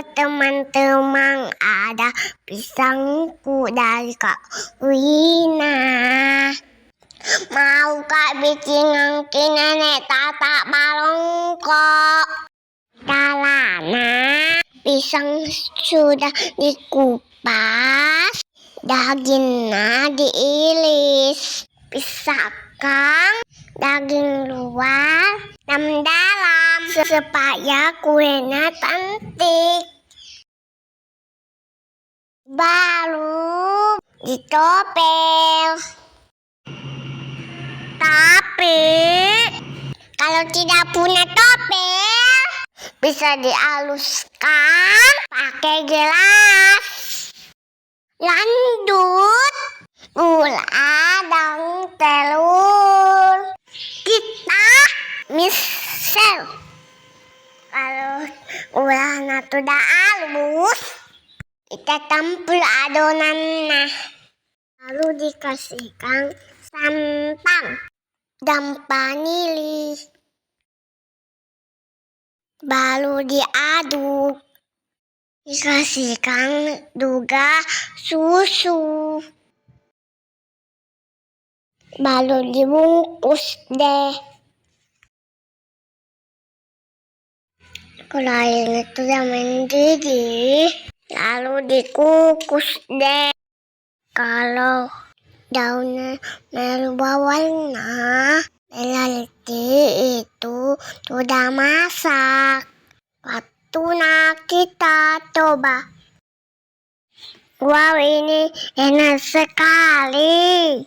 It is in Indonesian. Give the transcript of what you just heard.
teman-teman, ada pisangku dari Kak Wina. Mau Kak bikin ngangki nenek tata balongkok. Talana, pisang sudah dikupas, dagingnya diiris. Pisahkan daging luar dan dalam supaya kuenya cantik. Baru ditopel. Tapi kalau tidak punya topel, bisa dihaluskan pakai gelas. Lanjut gula dan telur. Kita misal kalau gulanya sudah halus, kita campur adonannya. Lalu dikasihkan santan dan vanili. Baru diaduk. Dikasihkan juga susu. Baru dibungkus deh. Kalau airnya sudah mendidih, lalu dikukus deh. Kalau daunnya merubah warna, berarti itu sudah masak. Waktunya kita coba. Wow, ini enak sekali.